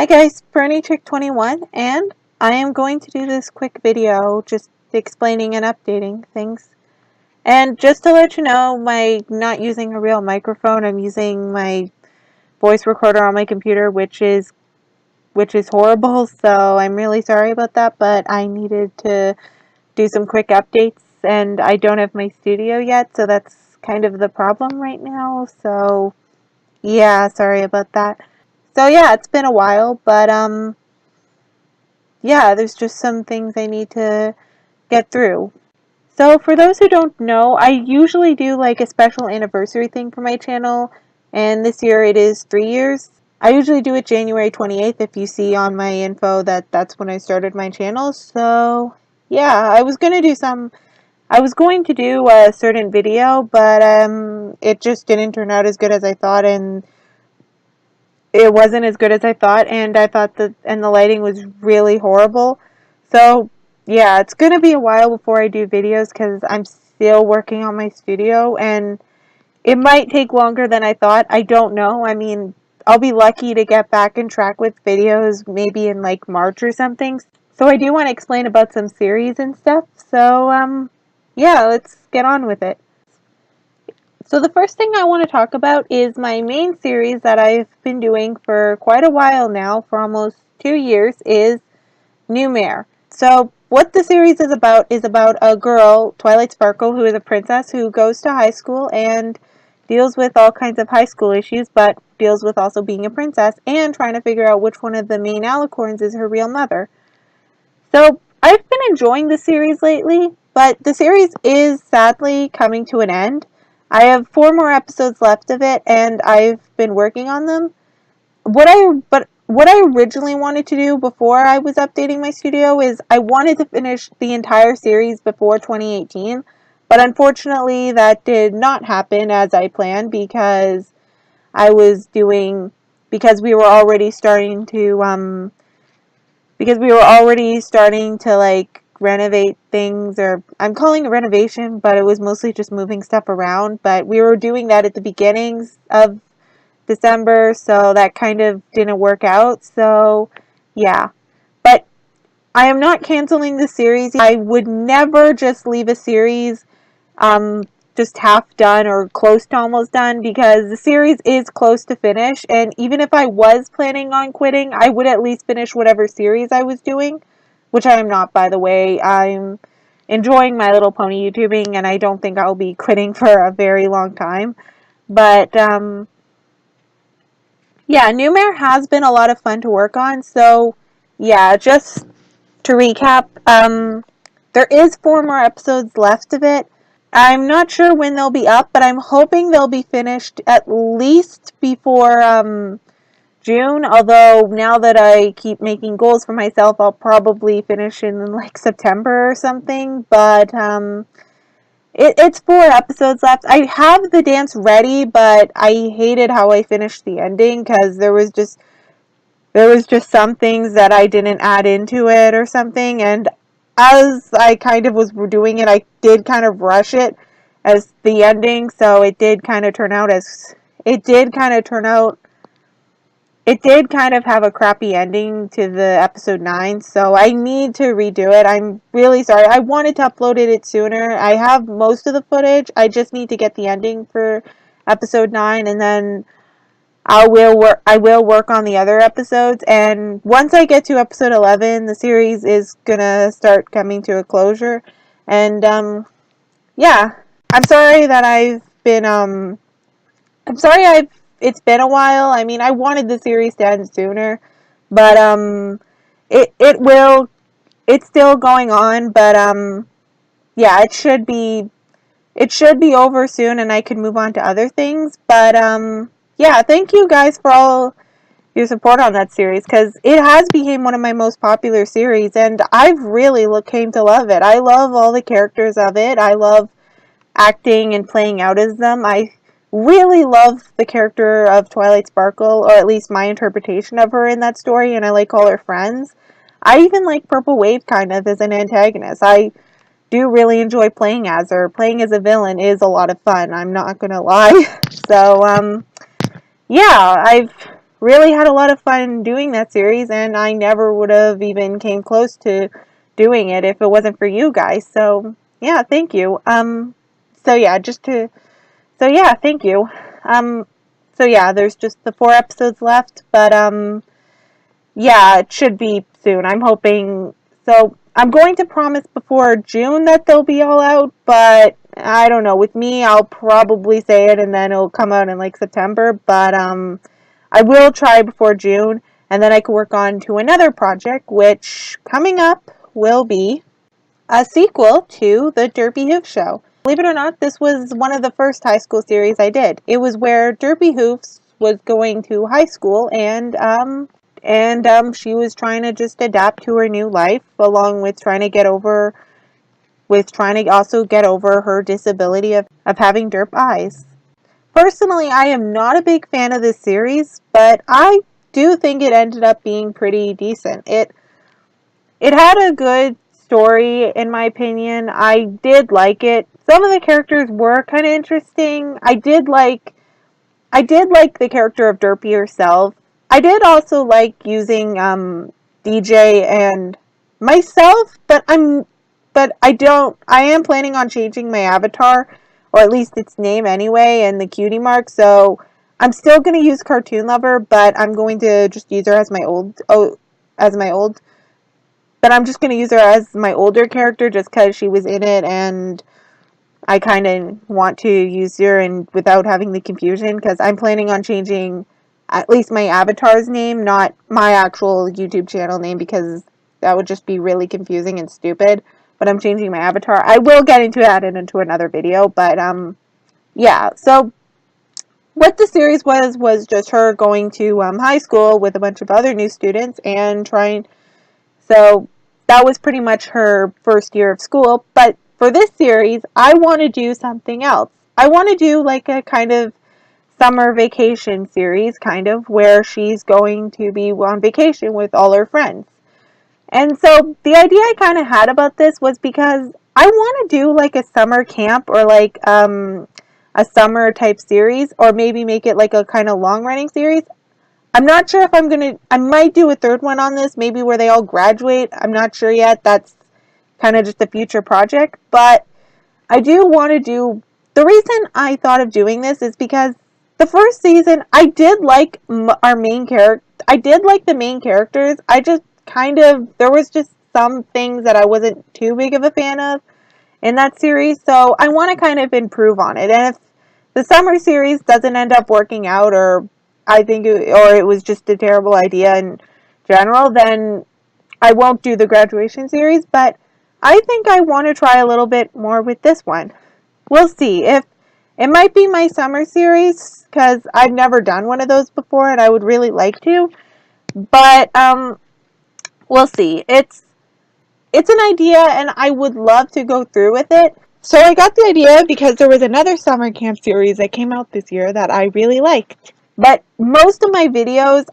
Hi guys, PernieChick21, and I am going to do this quick video just explaining and updating things. And just to let you know, I'm not using a real microphone. I'm using my voice recorder on my computer, which is horrible. So I'm really sorry about that, but I needed to do some quick updates, and I don't have my studio yet, so that's kind of the problem right now. So yeah, sorry about that. So yeah, it's been a while, but yeah, there's just some things I need to get through. So for those who don't know, I usually do like a special anniversary thing for my channel, and this year it is 3 years. I usually do it January 28th if you see on my info that's when I started my channel. So yeah, I was going to do a certain video, but it just didn't turn out as good as I thought, and it wasn't as good as I thought, and I thought the lighting was really horrible. So yeah, it's gonna be a while before I do videos because I'm still working on my studio, and it might take longer than I thought. I don't know. I mean, I'll be lucky to get back in track with videos maybe in like March or something. So I do want to explain about some series and stuff. So yeah, let's get on with it. So the first thing I want to talk about is my main series that I've been doing for quite a while now, for almost 2 years, is Mare. So what the series is about a girl, Twilight Sparkle, who is a princess who goes to high school and deals with all kinds of high school issues, but deals with also being a princess and trying to figure out which one of the main alicorns is her real mother. So I've been enjoying the series lately, but the series is sadly coming to an end. I have 4 more episodes left of it, and I've been working on them. What I originally wanted to do before I was updating my studio is I wanted to finish the entire series before 2018, but unfortunately that did not happen as I planned because because we were already starting to like renovate things, or I'm calling it renovation, but it was mostly just moving stuff around. But we were doing that at the beginnings of December, so that kind of didn't work out. So yeah, but I am not canceling the series. I would never just leave a series just half done or close to almost done, because the series is close to finish, and even if I was planning on quitting, I would at least finish whatever series I was doing, which I am not, by the way. I'm enjoying My Little Pony YouTubing, and I don't think I'll be quitting for a very long time. But yeah, Mare has been a lot of fun to work on. So yeah, just to recap, there is 4 more episodes left of it. I'm not sure when they'll be up, but I'm hoping they'll be finished at least before June, although now that I keep making goals for myself, I'll probably finish in like September or something. But it's 4 episodes left. I have the dance ready, but I hated how I finished the ending because there was just some things that I didn't add into it or something, and as I kind of was doing it, I did kind of rush it as the ending, so it did kind of have a crappy ending to the episode 9, so I need to redo it. I'm really sorry. I wanted to upload it sooner. I have most of the footage. I just need to get the ending for episode 9, and then I will work on the other episodes, and once I get to episode 11, the series is gonna start coming to a closure. And yeah, I'm sorry that it's been a while. I mean, I wanted the series to end sooner, but it's still going on, but yeah, it should be over soon, and I could move on to other things. But yeah, thank you guys for all your support on that series, because it has become one of my most popular series, and I've really came to love it. I love all the characters of it. I love acting and playing out as them. I really love the character of Twilight Sparkle, or at least my interpretation of her in that story, and I like all her friends. I even like Purple Wave kind of as an antagonist. I do really enjoy playing as her. Playing as a villain is a lot of fun, I'm not gonna lie. So yeah, I've really had a lot of fun doing that series, and I never would have even came close to doing it if it wasn't for you guys. So yeah, thank you. So yeah, thank you. So yeah, there's just the 4 episodes left, but yeah, it should be soon. I'm hoping. So I'm going to promise before June that they'll be all out, but I don't know. With me, I'll probably say it and then it'll come out in like September, but I will try before June, and then I can work on to another project, which coming up will be a sequel to the Derpy Hoof Show. Believe it or not, this was one of the first high school series I did. It was where Derpy Hoofs was going to high school, and she was trying to just adapt to her new life, along with trying to also get over her disability of having derp eyes. Personally, I am not a big fan of this series, but I do think it ended up being pretty decent. It had a good story, in my opinion. I did like it. Some of the characters were kind of interesting. I did like the character of Derpy herself. I did also like using DJ and myself, but I am planning on changing my avatar, or at least its name anyway, and the cutie mark. So I'm still going to use Cartoon Lover, but I'm going to just use her as but I'm just going to use her as my older character just because she was in it, and I kind of want to use her and without having the confusion, because I'm planning on changing at least my avatar's name, not my actual YouTube channel name, because that would just be really confusing and stupid. But I'm changing my avatar. I will get into that into another video, but yeah. So what the series was just her going to high school with a bunch of other new students and trying. So that was pretty much her first year of school. But for this series, I want to do something else. I want to do like a kind of summer vacation series, kind of, where she's going to be on vacation with all her friends. And so the idea I kind of had about this was because I want to do like a summer camp, or like a summer type series, or maybe make it like a kind of long running series. I'm not sure if I might do a third one on this, maybe where they all graduate. I'm not sure yet. That's kind of just a future project. But I do want to do, the reason I thought of doing this is because the first season, I did like our main character. I did like the main characters. I just there was just some things that I wasn't too big of a fan of in that series. So I want to kind of improve on it. And if the summer series doesn't end up working out, or it was just a terrible idea in general, then I won't do the graduation series. But I think I want to try a little bit more with this one. We'll see. If it might be my summer series, because I've never done one of those before and I would really like to. But we'll see. It's an idea and I would love to go through with it. So I got the idea because there was another summer camp series that came out this year that I really liked. But most of my videos,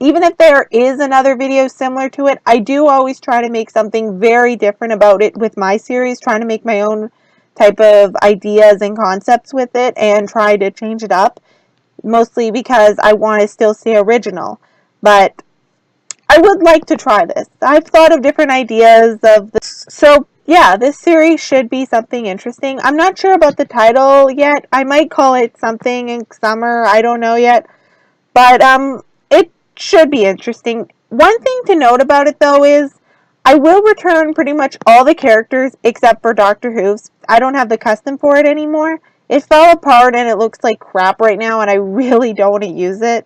even if there is another video similar to it, I do always try to make something very different about it with my series, trying to make my own type of ideas and concepts with it and try to change it up, mostly because I want to still stay original. But I would like to try this. I've thought of different ideas of this. So yeah, this series should be something interesting. I'm not sure about the title yet. I might call it something in summer. I don't know yet. But it should be interesting. One thing to note about it though is I will return pretty much all the characters except for Dr. Hoofs. I don't have the custom for it anymore. It fell apart and it looks like crap right now, and I really don't want to use it.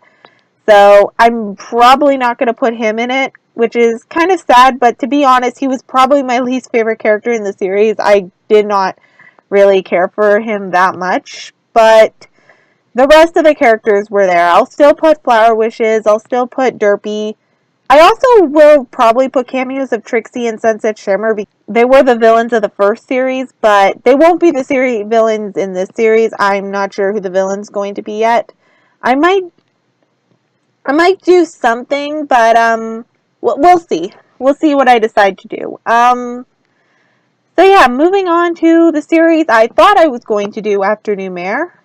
So I'm probably not going to put him in it, which is kind of sad, but to be honest, he was probably my least favorite character in the series. I did not really care for him that much, but the rest of the characters were there. I'll still put Flower Wishes, I'll still put Derpy. I also will probably put cameos of Trixie and Sunset Shimmer. They were the villains of the first series, but they won't be the series villains in this series. I'm not sure who the villain's going to be yet. I might do something, but we'll see. We'll see what I decide to do. So yeah, moving on to the series I thought I was going to do after New Mare,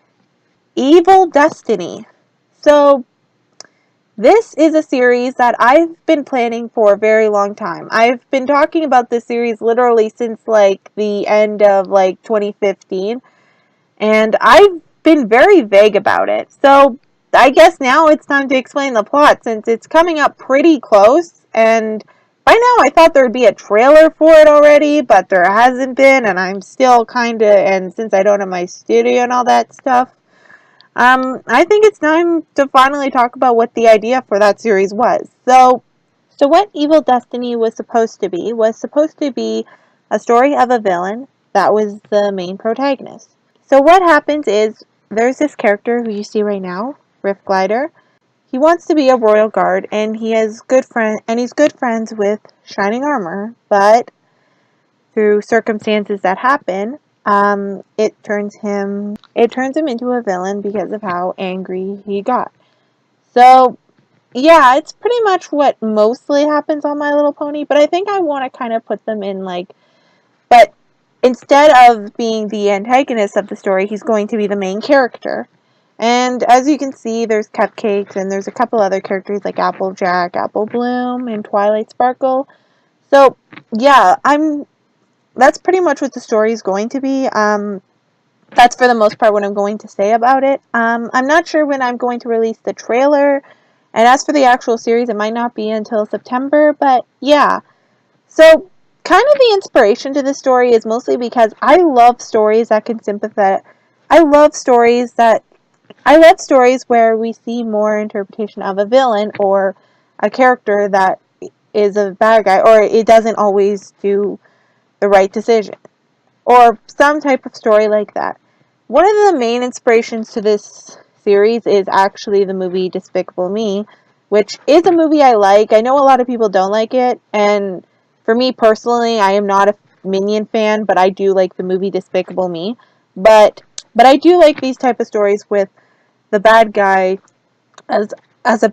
Evil Destiny. So This is a series that I've been planning for a very long time. I've been talking about this series literally since like the end of like 2015, and I've been very vague about it. So I guess now it's time to explain the plot since it's coming up pretty close, and by now I thought there would be a trailer for it already, but there hasn't been, and I'm still kinda, and since I don't have my studio and all that stuff, I think it's time to finally talk about what the idea for that series was. So what Evil Destiny was supposed to be a story of a villain that was the main protagonist. So what happens is there's this character who you see right now, Rift Glider. He wants to be a royal guard, and he's good friends with Shining Armor, but through circumstances that happen, it turns him into a villain because of how angry he got. So yeah, it's pretty much what mostly happens on My Little Pony, but I think I want to kind of put them in like, but instead of being the antagonist of the story, he's going to be the main character. And as you can see, there's Cupcakes, and there's a couple other characters like Applejack, Apple Bloom, and Twilight Sparkle. So yeah, that's pretty much what the story is going to be. That's for the most part what I'm going to say about it. I'm not sure when I'm going to release the trailer, and as for the actual series, it might not be until September, but yeah. So, kind of the inspiration to this story is mostly because I love stories that can sympathize. I love stories that I love stories where we see more interpretation of a villain or a character that is a bad guy, or it doesn't always do the right decision, or some type of story like that. One of the main inspirations to this series is actually the movie Despicable Me, which is a movie I like. I know a lot of people don't like it, and for me personally, I am not a Minion fan, but I do like the movie Despicable Me. But I do like these type of stories with the bad guy as as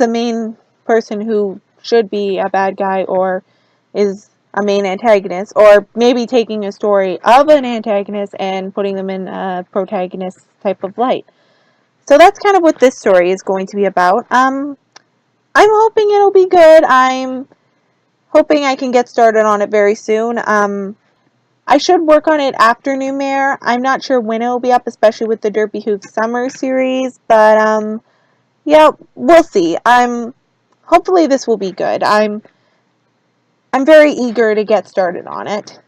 a main person who should be a bad guy or is a main antagonist, or maybe taking a story of an antagonist and putting them in a protagonist type of light. So that's kind of what this story is going to be about. I'm hoping it'll be good. I'm hoping I can get started on it very soon. I should work on it after New Mare. I'm not sure when it'll be up, especially with the Derpy Nuke Summer series, but yeah, we'll see. Hopefully this will be good. I'm very eager to get started on it.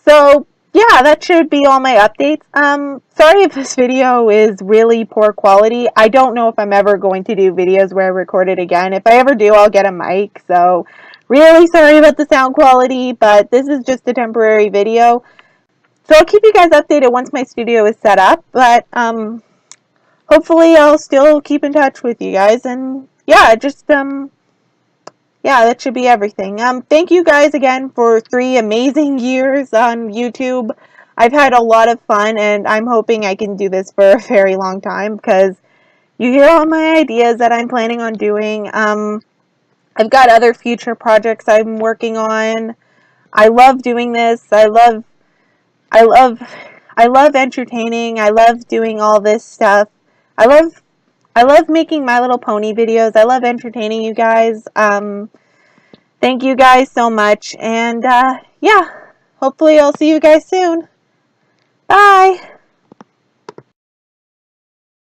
So yeah, that should be all my updates. Sorry if this video is really poor quality. I don't know if I'm ever going to do videos where I record it again. If I ever do, I'll get a mic. So really sorry about the sound quality, but this is just a temporary video. So I'll keep you guys updated once my studio is set up, but hopefully I'll still keep in touch with you guys, and yeah, just yeah, that should be everything. Thank you guys again for 3 amazing years on YouTube. I've had a lot of fun, and I'm hoping I can do this for a very long time, because you hear all my ideas that I'm planning on doing. I've got other future projects I'm working on. I love doing this. I love, I love entertaining. I love doing all this stuff. I love, I love making My Little Pony videos. I love entertaining you guys. Thank you guys so much, and yeah, hopefully I'll see you guys soon. Bye!